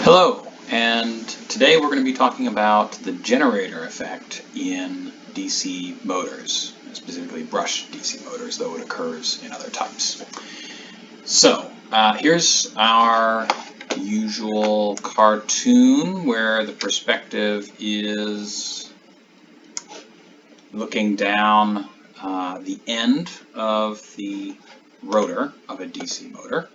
Hello, and today we're going to be talking about the generator effect in DC motors, specifically brush DC motors, though it occurs in other types. So here's our usual cartoon where the perspective is looking down the end of the rotor of a DC motor.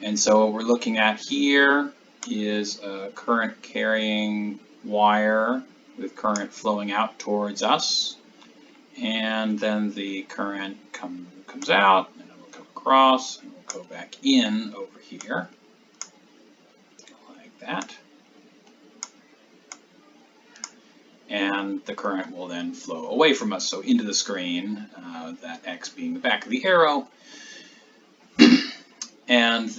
And so what we're looking at here is a current carrying wire with current flowing out towards us, and then the current comes out and it will come across and will go back in over here like that, and the current will then flow away from us, so into the screen, that X being the back of the arrow. And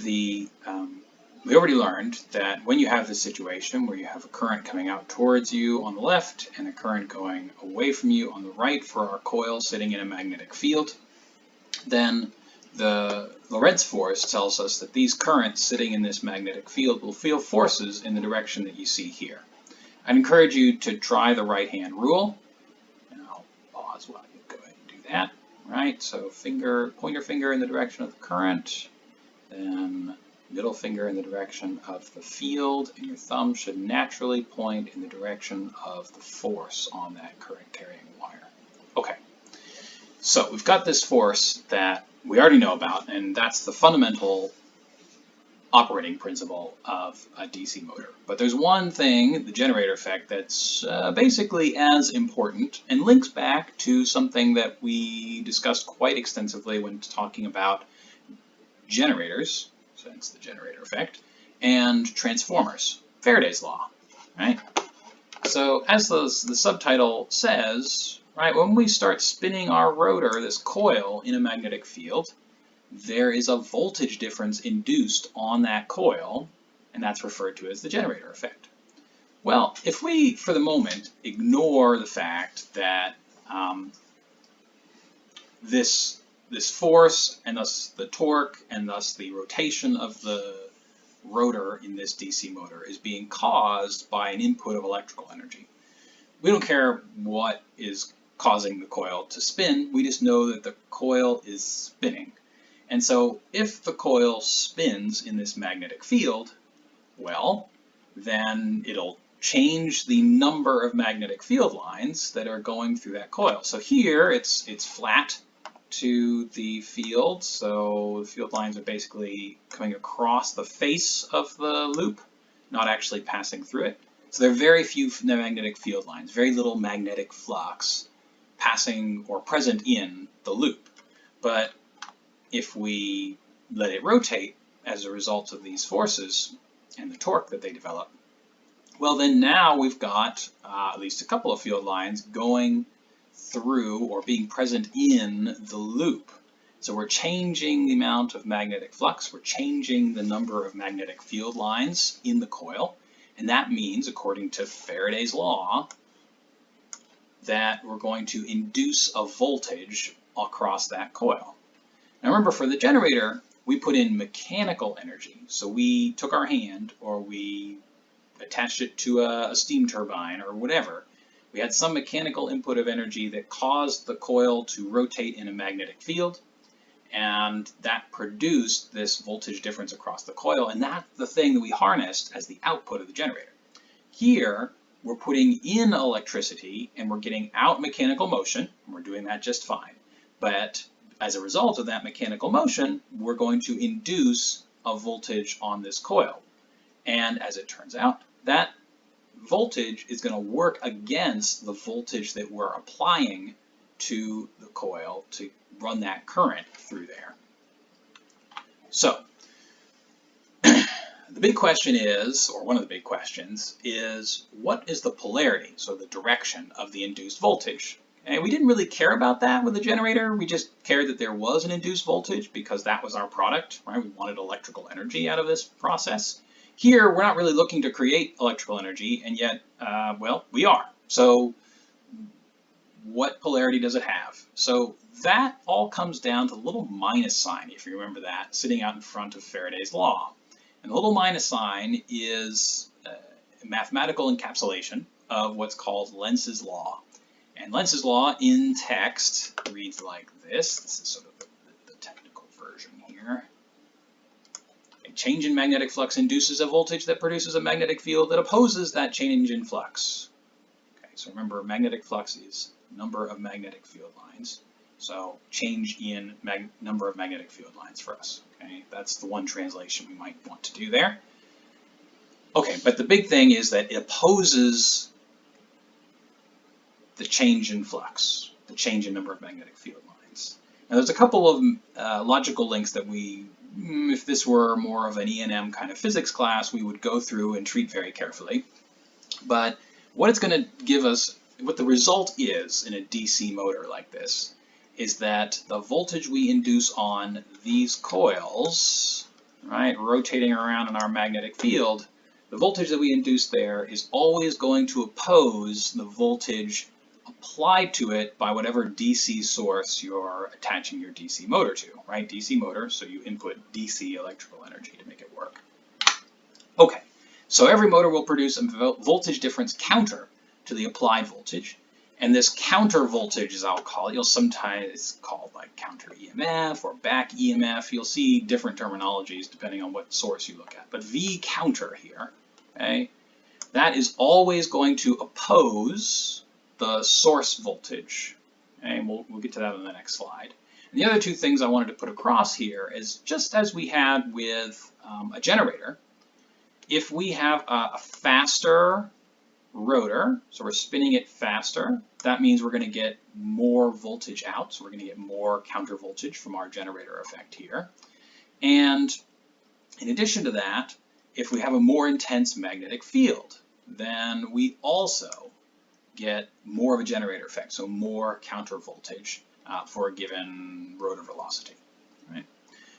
we already learned that when you have this situation where you have a current coming out towards you on the left and a current going away from you on the right for our coil sitting in a magnetic field, then the Lorentz force tells us that these currents sitting in this magnetic field will feel forces in the direction that you see here. I'd encourage you to try the right-hand rule, and I'll pause while you go ahead and do that. Right, so pointer finger in the direction of the current, then middle finger in the direction of the field, and your thumb should naturally point in the direction of the force on that current carrying wire. Okay, so we've got this force that we already know about, and that's the fundamental operating principle of a DC motor. But there's one thing, the generator effect, that's basically as important and links back to something that we discussed quite extensively when talking about generators, so it's the generator effect, and transformers, Faraday's law, right? So as the subtitle says, right, when we start spinning our rotor, this coil in a magnetic field, there is a voltage difference induced on that coil, and that's referred to as the generator effect. Well, if we, for the moment, ignore the fact that this force, and thus the torque, and thus the rotation of the rotor in this DC motor is being caused by an input of electrical energy. We don't care what is causing the coil to spin, we just know that the coil is spinning. And so if the coil spins in this magnetic field, well, then it'll change the number of magnetic field lines that are going through that coil. So here it's flat to the field, so the field lines are basically coming across the face of the loop, not actually passing through it. So there are very few magnetic field lines, very little magnetic flux passing or present in the loop. But if we let it rotate as a result of these forces and the torque that they develop, well, then now we've got at least a couple of field lines going through or being present in the loop. So we're changing the amount of magnetic flux, we're changing the number of magnetic field lines in the coil, and that means, according to Faraday's law, that we're going to induce a voltage across that coil. Now remember, for the generator, we put in mechanical energy. So we took our hand, or we attached it to a steam turbine or whatever. We had some mechanical input of energy that caused the coil to rotate in a magnetic field, and that produced this voltage difference across the coil, and that's the thing that we harnessed as the output of the generator. Here, we're putting in electricity, and we're getting out mechanical motion, and we're doing that just fine. But as a result of that mechanical motion, we're going to induce a voltage on this coil. And as it turns out, that voltage is going to work against the voltage that we're applying to the coil to run that current through there. So the big question is, or one of the big questions is, what is the polarity, so the direction of the induced voltage? And we didn't really care about that with the generator. We just cared that there was an induced voltage because that was our product, right? We wanted electrical energy out of this process. Here, we're not really looking to create electrical energy, and yet, well, we are. So what polarity does it have? So that all comes down to the little minus sign, if you remember that, sitting out in front of Faraday's law. And the little minus sign is a mathematical encapsulation of what's called Lenz's law. And Lenz's law in text reads like this. This is sort of the technical version here. A change in magnetic flux induces a voltage that produces a magnetic field that opposes that change in flux. Okay, so remember, magnetic flux is number of magnetic field lines. So change in number of magnetic field lines for us. Okay, that's the one translation we might want to do there. Okay, but the big thing is that it opposes the change in flux, the change in number of magnetic field lines. Now there's a couple of logical links that we, if this were more of an E&M kind of physics class, we would go through and treat very carefully. But what it's going to give us, what the result is in a DC motor like this, is that the voltage we induce on these coils, right, rotating around in our magnetic field, the voltage that we induce there is always going to oppose the voltage applied to it by whatever DC source you're attaching your DC motor to, right? DC motor, so you input DC electrical energy to make it work. Okay, so every motor will produce a voltage difference counter to the applied voltage. And this counter voltage, as I'll call it, you'll sometimes, it's called like counter EMF or back EMF. You'll see different terminologies depending on what source you look at. But V counter here, okay, that is always going to oppose the source voltage. Okay, and we'll get to that on the next slide. And the other two things I wanted to put across here is just as we had with a generator, if we have a faster rotor, so we're spinning it faster, that means we're going to get more voltage out, so we're going to get more counter voltage from our generator effect here. And in addition to that, if we have a more intense magnetic field, then we also get more of a generator effect, so more counter voltage for a given rotor velocity. Right?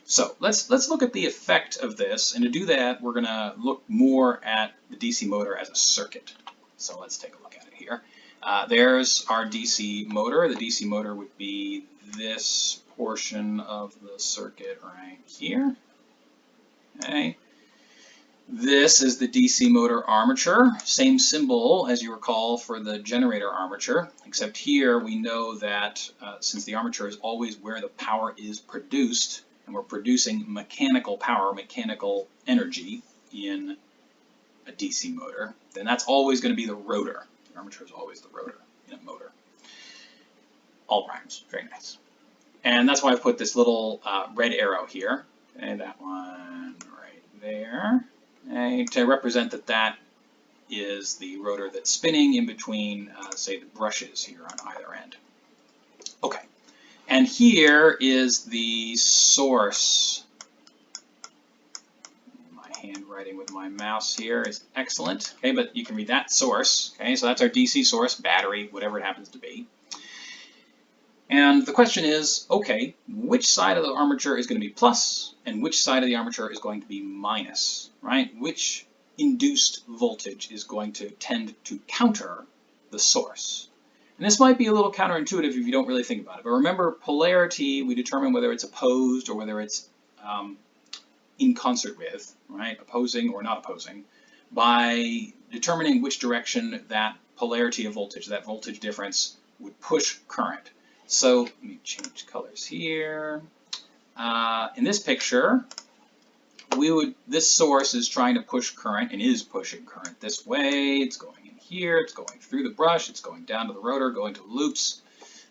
So let's look at the effect of this, and to do that, we're going to look more at the DC motor as a circuit. So let's take a look at it here. There's our DC motor. The DC motor would be this portion of the circuit right here. Okay. This is the DC motor armature. Same symbol as you recall for the generator armature, except here we know that since the armature is always where the power is produced, and we're producing mechanical power, mechanical energy in a DC motor, then that's always going to be the rotor. The armature is always the rotor in a motor. All primes, very nice. And that's why I put this little red arrow here, and that one right there, to represent that that is the rotor that's spinning in between, say, the brushes here on either end. Okay, and here is the source. Handwriting with my mouse here is excellent, okay, but you can read that source, okay, so that's our DC source, battery, whatever it happens to be. And the question is, okay, which side of the armature is going to be plus, and which side of the armature is going to be minus, right? Which induced voltage is going to tend to counter the source? And this might be a little counterintuitive if you don't really think about it, but remember, polarity, we determine whether it's opposed or whether it's in concert with, right, opposing or not opposing, by determining which direction that polarity of voltage, that voltage difference, would push current. So let me change colors here. In this picture, this source is trying to push current and is pushing current this way. It's going in here, it's going through the brush, it's going down to the rotor, going to the loops,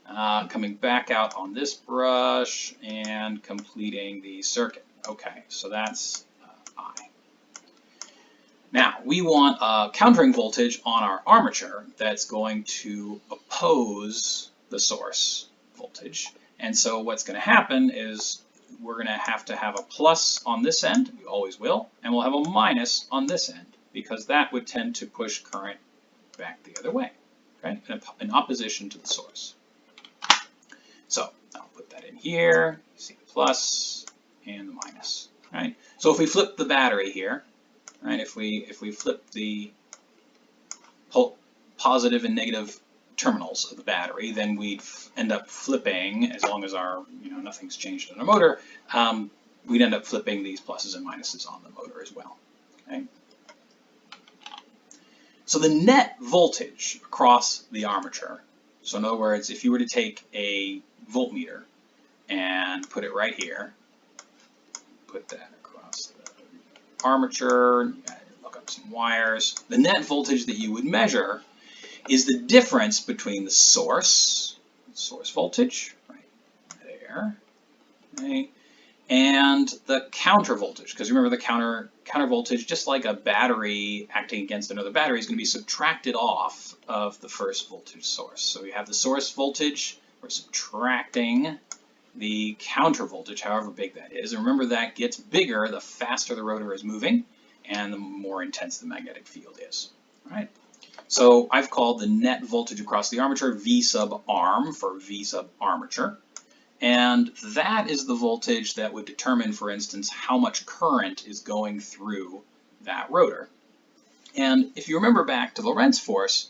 coming back out on this brush, and completing the circuit. Okay, so that's I. Now, we want a countering voltage on our armature that's going to oppose the source voltage. And so what's going to happen is we're going to have a plus on this end, we always will, and we'll have a minus on this end, because that would tend to push current back the other way, okay, in opposition to the source. So I'll put that in here, you see the plus and the minus, right? So if we flip the battery here, right, if we flip the positive and negative terminals of the battery, then we'd end up flipping, as long as our, nothing's changed in our motor, we'd end up flipping these pluses and minuses on the motor as well. Okay? So the net voltage across the armature, so in other words, if you were to take a voltmeter and put it right here, put that across the armature, look up some wires, the net voltage that you would measure is the difference between the source voltage, right there, okay, and the counter voltage, because remember the counter voltage, just like a battery acting against another battery, is going to be subtracted off of the first voltage source. So we have the source voltage, we're subtracting the counter voltage, however big that is. And remember, that gets bigger the faster the rotor is moving and the more intense the magnetic field is. All right. So I've called the net voltage across the armature V sub arm for V sub armature. And that is the voltage that would determine, for instance, how much current is going through that rotor. And if you remember back to Lorentz force,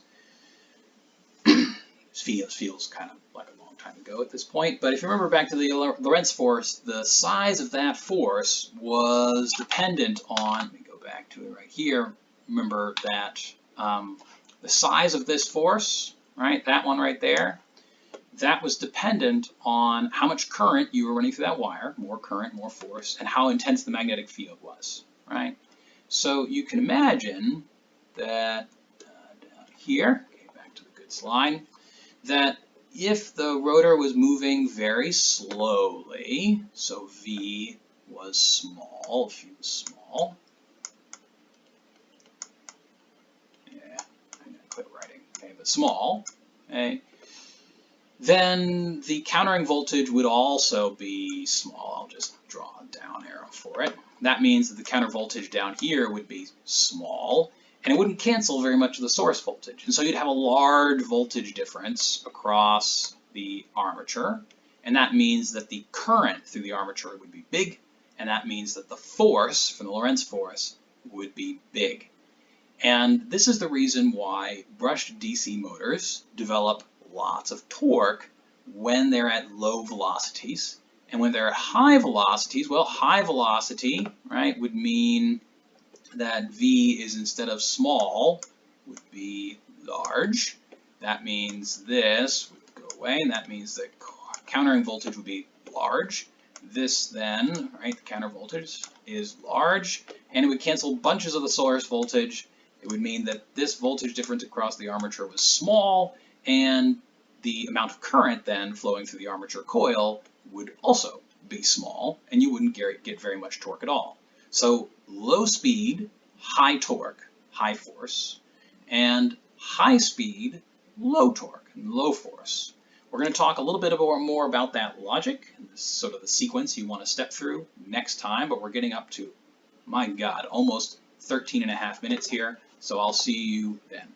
feels kind of like a long time ago at this point, but if you remember back to the Lorentz force, the size of that force was dependent on, let me go back to it right here, remember that the size of this force, right, that one right there, that was dependent on how much current you were running through that wire, more current, more force, and how intense the magnetic field was, right? So you can imagine that down here, okay, back to the good slide, that if the rotor was moving very slowly, so V was small, if V was small, yeah, I'm going to quit writing, okay, but small, okay, then the countering voltage would also be small. I'll just draw a down arrow for it. That means that the counter voltage down here would be small, and it wouldn't cancel very much of the source voltage. And so you'd have a large voltage difference across the armature, and that means that the current through the armature would be big, and that means that the force from the Lorentz force would be big. And this is the reason why brushed DC motors develop lots of torque when they're at low velocities. And when they're at high velocities, well, high velocity, right, would mean that V is, instead of small, would be large. That means this would go away, and that means that countering voltage would be large. This then, right, the counter voltage is large, and it would cancel bunches of the source voltage. It would mean that this voltage difference across the armature was small, and the amount of current then flowing through the armature coil would also be small, and you wouldn't get very much torque at all. So low speed, high torque, high force, and high speed, low torque, and low force. We're going to talk a little bit more about that logic, and sort of the sequence you want to step through next time, but we're getting up to, my God, almost 13.5 minutes here, so I'll see you then.